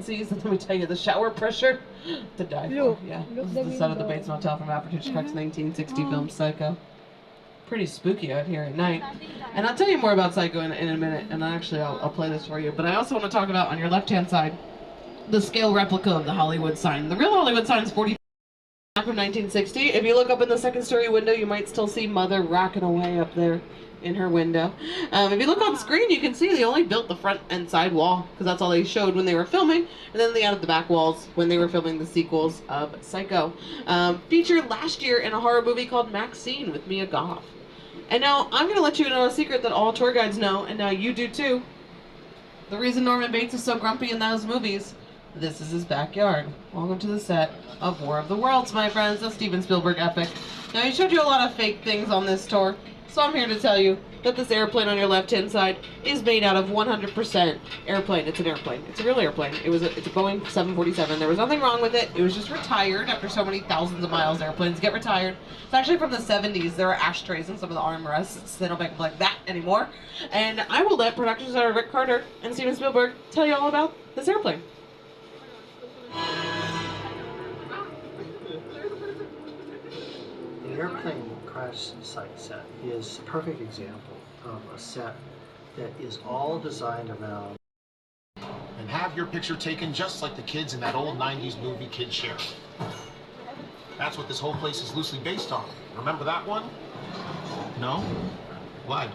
vacancies, and let me tell you, the shower pressure to die for. Yeah, this is the set of the Bates Motel from Alfred Hitchcock's 1960 film Psycho. Pretty spooky out here at night. And I'll tell you more about Psycho in a minute, and actually I'll play this for you. But I also want to talk about, on your left-hand side, the scale replica of the Hollywood sign. The real Hollywood sign is 40 from 1960. If you look up in the second-story window, you might still see Mother rocking away up there in her window. If you look on screen, you can see they only built the front and side wall, because that's all they showed when they were filming, and then they added the back walls when they were filming the sequels of Psycho. Featured last year in a horror movie called Maxine with Mia Goth. And now, I'm going to let you know a secret that all tour guides know, and now you do too. The reason Norman Bates is so grumpy in those movies, this is his backyard. Welcome to the set of War of the Worlds, my friends, a Steven Spielberg epic. Now, he showed you a lot of fake things on this tour, so I'm here to tell you that this airplane on your left-hand side is made out of 100% airplane. It's an airplane. It's a real airplane. It's a Boeing 747. There was nothing wrong with it. It was just retired after so many thousands of miles. Airplanes get retired. It's actually from the 70s. There are ashtrays in some of the armrests. They don't make them like that anymore. And I will let production designer Rick Carter and Steven Spielberg tell you all about this airplane. The airplane crash site set is a perfect example of a set that is all designed around and have your picture taken just like the kids in that old 90s movie Kid Sheriff. That's what this whole place is loosely based on. Remember that one? No? Glad.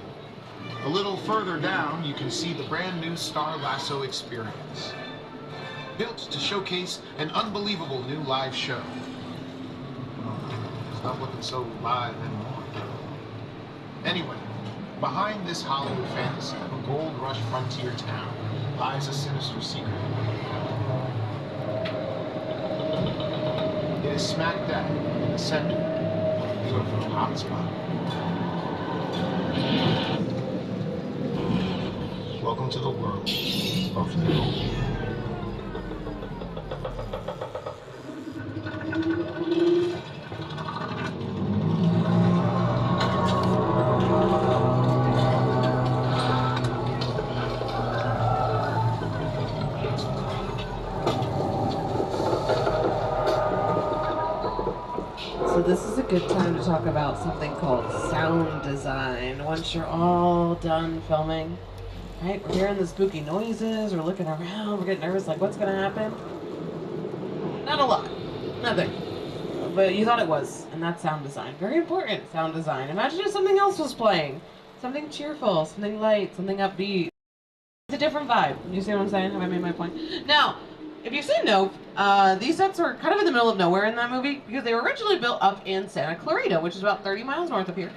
A little further down, you can see the brand new Star Lasso experience. Built to showcase an unbelievable new live show. It's not looking so live anymore. Anyway, behind this Hollywood fantasy of a gold rush frontier town lies a sinister secret. It is smack dab in the center of the UFO hotspot. Welcome to the world of the So this is a good time to talk about something called sound design. Once you're all done filming, right? We're hearing the spooky noises, we're looking around, we're getting nervous, like what's gonna happen? Not a lot. Nothing. But you thought it was, and that's sound design. Very important, sound design. Imagine if something else was playing. Something cheerful, something light, something upbeat. It's a different vibe. You see what I'm saying? Have I made my point? Now, if you've seen Nope, these sets were kind of in the middle of nowhere in that movie because they were originally built up in Santa Clarita, which is about 30 miles north of here.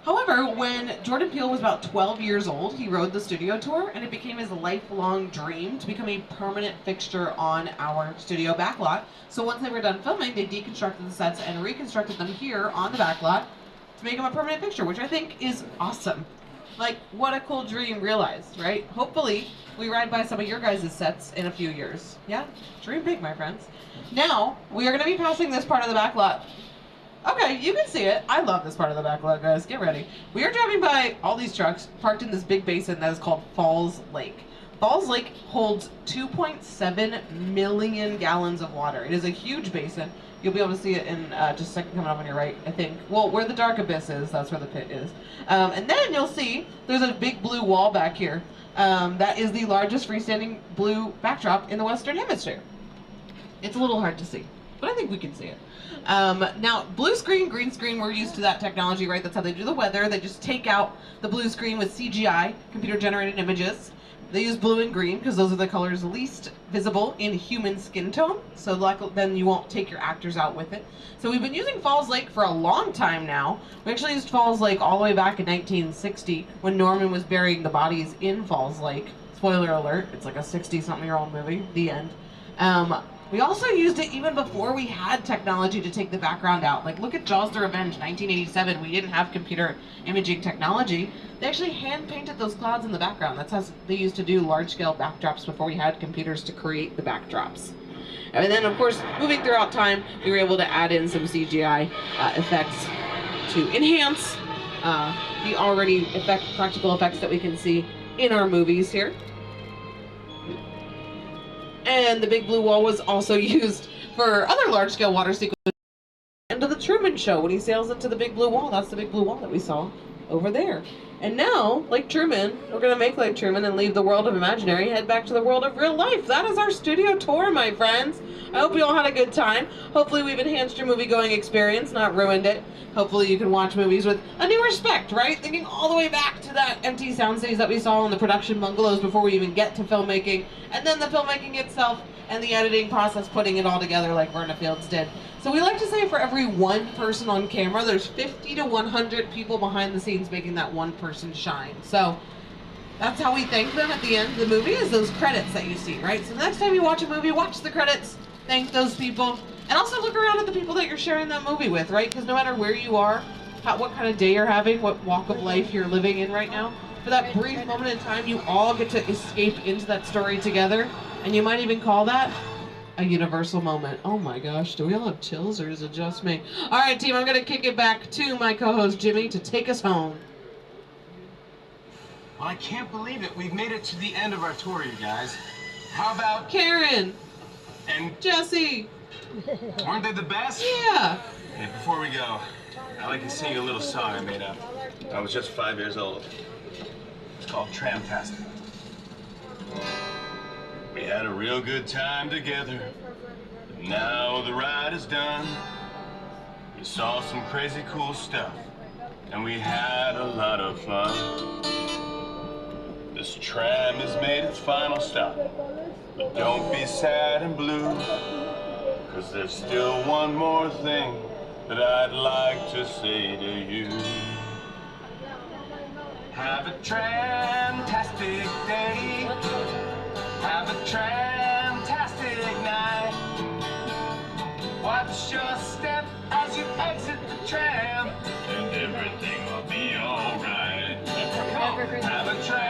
However, when Jordan Peele was about 12 years old, he rode the studio tour, and it became his lifelong dream to become a permanent fixture on our studio backlot. So once they were done filming, they deconstructed the sets and reconstructed them here on the backlot to make them a permanent fixture, which I think is awesome. Like, what a cool dream realized, right? Hopefully, we ride by some of your guys' sets in a few years. Yeah? Dream big, my friends. Now, we are going to be passing this part of the backlot. Okay, you can see it. I love this part of the backlot, guys. Get ready. We are driving by all these trucks parked in this big basin that is called Falls Lake. Falls Lake holds 2.7 million gallons of water. It is a huge basin. You'll be able to see it in just a second coming up on your right, I think. Well, where the dark abyss is, that's where the pit is. And then you'll see there's a big blue wall back here. That is the largest freestanding blue backdrop in the Western Hemisphere. It's a little hard to see, but I think we can see it. Now, blue screen, green screen, we're used to that technology, right? That's how they do the weather. They just take out the blue screen with CGI, computer-generated images. They use blue and green because those are the colors least visible in human skin tone. So then you won't take your actors out with it. So we've been using Falls Lake for a long time now. We actually used Falls Lake all the way back in 1960 when Norman was burying the bodies in Falls Lake. Spoiler alert, it's like a 60-something-year-old movie. The end. We also used it even before we had technology to take the background out. Like, look at Jaws the Revenge, 1987. We didn't have computer imaging technology. They actually hand-painted those clouds in the background. That's how they used to do large-scale backdrops before we had computers to create the backdrops. And then, of course, moving throughout time, we were able to add in some CGI effects to enhance the already practical effects that we can see in our movies here. And the big blue wall was also used for other large-scale water sequences. End of the Truman Show, when he sails into the big blue wall, that's the big blue wall that we saw over there. And now, like Truman, we're going to make like Truman and leave the world of imaginary, head back to the world of real life. That is our studio tour, my friends. I hope you all had a good time. Hopefully we've enhanced your movie-going experience, not ruined it. Hopefully you can watch movies with a new respect, right? Thinking all the way back to that empty soundstage that we saw in the production bungalows before we even get to filmmaking, and then the filmmaking itself and the editing process, putting it all together like Verna Fields did. So we like to say for every one person on camera, there's 50 to 100 people behind the scenes making that one person shine. So that's how we thank them at the end of the movie, is those credits that you see, right? So the next time you watch a movie, watch the credits, thank those people, and also look around at the people that you're sharing that movie with, right? Because no matter where you are, what kind of day you're having, what walk of life you're living in right now, for that brief moment in time, you all get to escape into that story together, and you might even call that a universal moment. Oh my gosh, do we all have chills or is it just me? All right, team, I'm going to kick it back to my co-host Jimmy to take us home. Well, I can't believe it. We've made it to the end of our tour, you guys. How about Karen and Jesse? weren't they the best? Yeah. Hey, before we go, I'd like to sing you a little song I made up. I was just 5 years old. It's called Tramtastic. We had a real good time together. But now the ride is done. We saw some crazy cool stuff, and we had a lot of fun. This tram has made its final stop, but don't be sad and blue, 'cause there's still one more thing that I'd like to say to you. Have a tramtastic day. Have a tramtastic night. Watch your step as you exit the tram, and everything will be alright. Come on, have a tram.